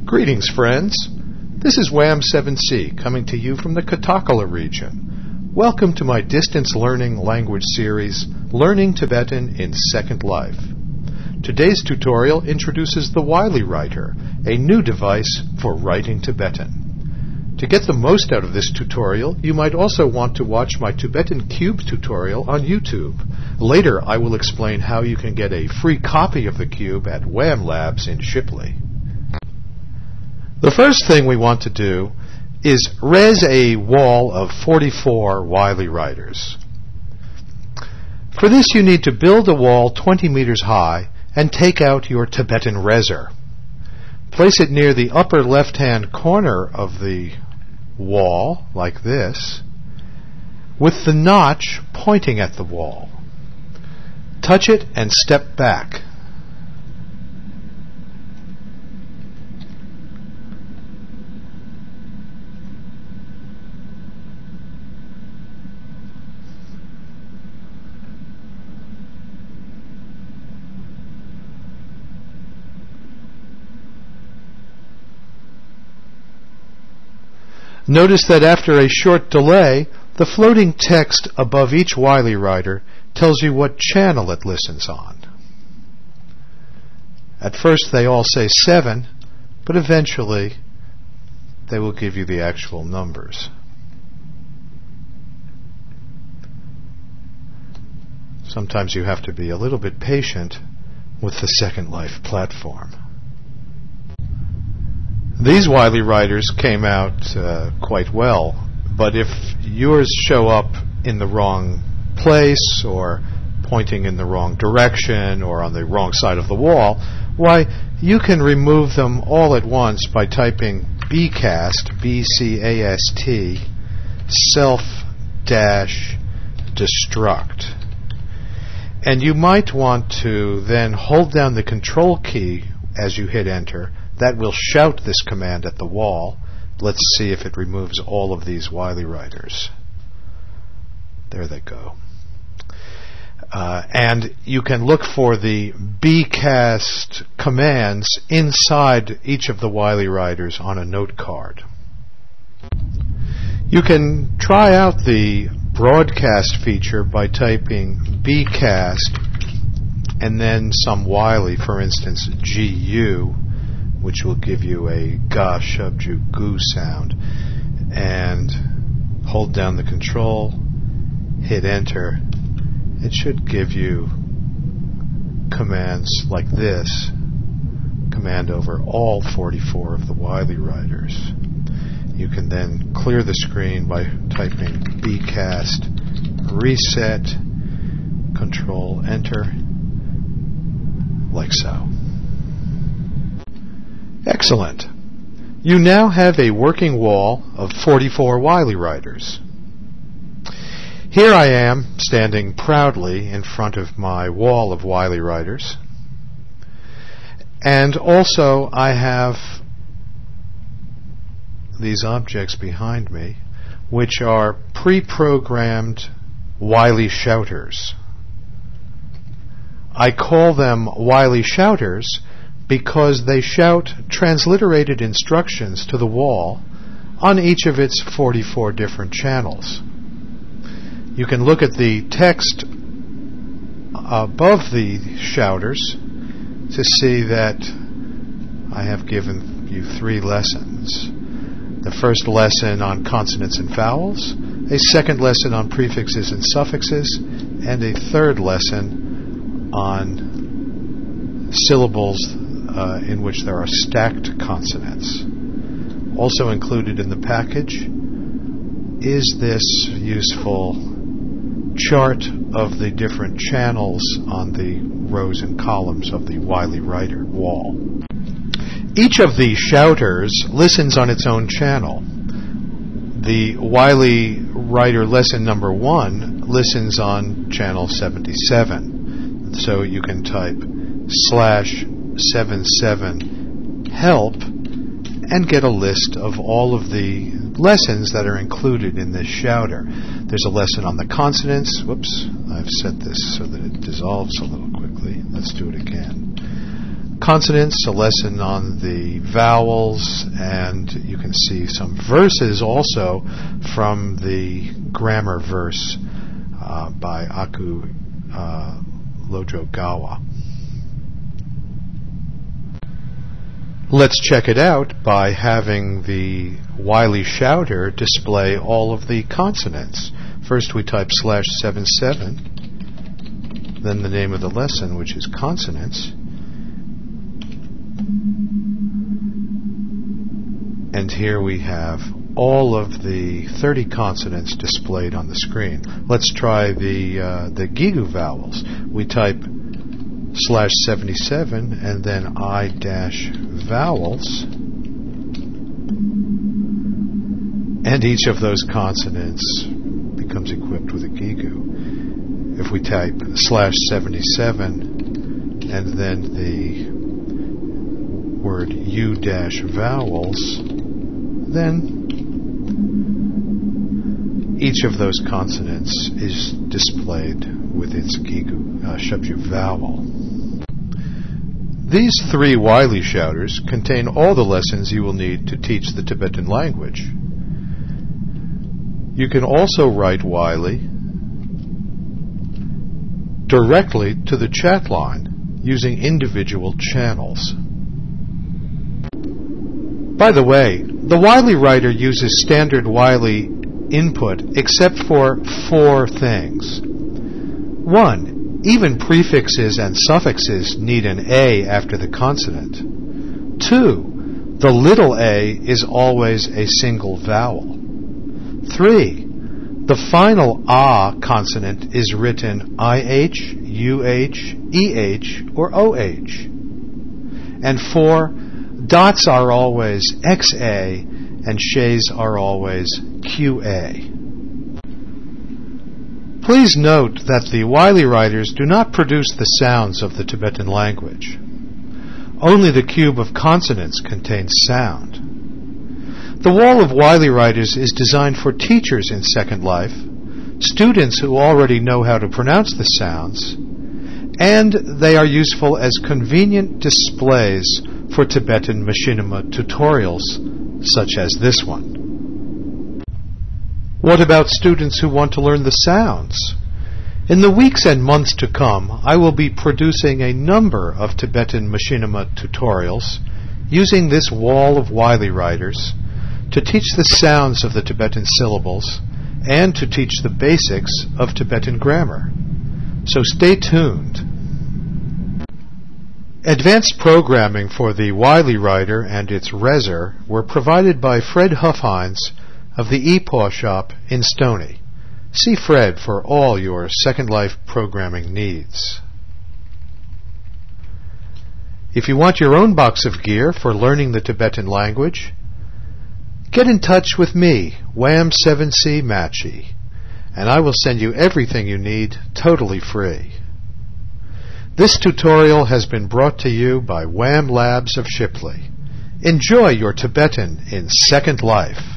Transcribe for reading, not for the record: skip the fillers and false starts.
Greetings, friends. This is WAM7C coming to you from the Katakala region. Welcome to my distance learning language series, Learning Tibetan in Second Life. Today's tutorial introduces the WylieWriter, a new device for writing Tibetan. To get the most out of this tutorial, you might also want to watch my Tibetan Cube tutorial on YouTube. Later, I will explain how you can get a free copy of the Cube at WAM Labs in Shipley. The first thing we want to do is res a wall of 44 WylieWriters. For this, you need to build a wall 20 meters high and take out your Tibetan reser. Place it near the upper left-hand corner of the wall, like this, with the notch pointing at the wall. Touch it and step back. Notice that after a short delay, the floating text above each WylieWriter tells you what channel it listens on. At first they all say 7, but eventually they will give you the actual numbers. Sometimes you have to be a little bit patient with the Second Life platform. These WylieWriters came out quite well, but if yours show up in the wrong place or pointing in the wrong direction or on the wrong side of the wall, why, you can remove them all at once by typing bcast, B-C-A-S-T, self-destruct. And you might want to then hold down the control key as you hit enter. That will shout this command at the wall. Let's see if it removes all of these WylieWriters. There they go. And you can look for the bcast commands inside each of the WylieWriters on a note card. You can try out the broadcast feature by typing bcast and then some Wylie, for instance GU, which will give you a ga, shubju, gu sound, and hold down the control, hit enter. It should give you commands like this, command over all 44 of the WylieWriters. You can then clear the screen by typing bcast, reset, control enter, like so. Excellent. You now have a working wall of 44 WylieWriters. Here I am, standing proudly in front of my wall of WylieWriters. And also I have these objects behind me, which are pre-programmed Wylie shouters. I call them Wylie shouters because they shout transliterated instructions to the wall on each of its 44 different channels. You can look at the text above the shouters to see that I have given you 3 lessons. The first lesson on consonants and vowels, a second lesson on prefixes and suffixes, and a third lesson on syllables in which there are stacked consonants. Also included in the package is this useful chart of the different channels on the rows and columns of the WylieWriter wall. Each of the shouters listens on its own channel. The WylieWriter lesson number 1 listens on channel 77. So you can type /77 help and get a list of all of the lessons that are included in this shouter. There's a lesson on the consonants. Whoops, I've set this so that it dissolves a little quickly. Let's do it again. consonants, a lesson on the vowels, and you can see some verses also from the grammar verse by Aku Lojogawa. Let's check it out by having the Wylie Shouter display all of the consonants. First we type /77, then the name of the lesson, which is consonants. And here we have all of the 30 consonants displayed on the screen. Let's try the Gigu vowels. We type /77 and then I-vowels, and each of those consonants becomes equipped with a Gigu. If we type /77 and then the word U-vowels, then each of those consonants is displayed with its Gigu Shubju vowel. These 3 Wylie Shouters contain all the lessons you will need to teach the Tibetan language. You can also write Wylie directly to the chat line using individual channels. By the way, the WylieWriter uses standard Wylie input except for 4 things. 1. Even prefixes and suffixes need an A after the consonant. 2. The little a is always a single vowel. 3. The final A consonant is written IH, UH, EH, or OH. And 4. Dots are always XA and shays are always QA. Please note that the WylieWriters do not produce the sounds of the Tibetan language. Only the cube of consonants contains sound. The wall of WylieWriters is designed for teachers in Second Life, students who already know how to pronounce the sounds, and they are useful as convenient displays for Tibetan machinima tutorials such as this one. What about students who want to learn the sounds? In the weeks and months to come, I will be producing a number of Tibetan machinima tutorials using this wall of WylieWriters to teach the sounds of the Tibetan syllables and to teach the basics of Tibetan grammar. So stay tuned. Advanced programming for the WylieWriter and its Reser were provided by Fred Huffhines of the ePaw Shop in Stony. See Fred for all your Second Life programming needs. If you want your own box of gear for learning the Tibetan language, get in touch with me, Wham7C Machi, and I will send you everything you need totally free. This tutorial has been brought to you by Wham Labs of Shipley. Enjoy your Tibetan in Second Life.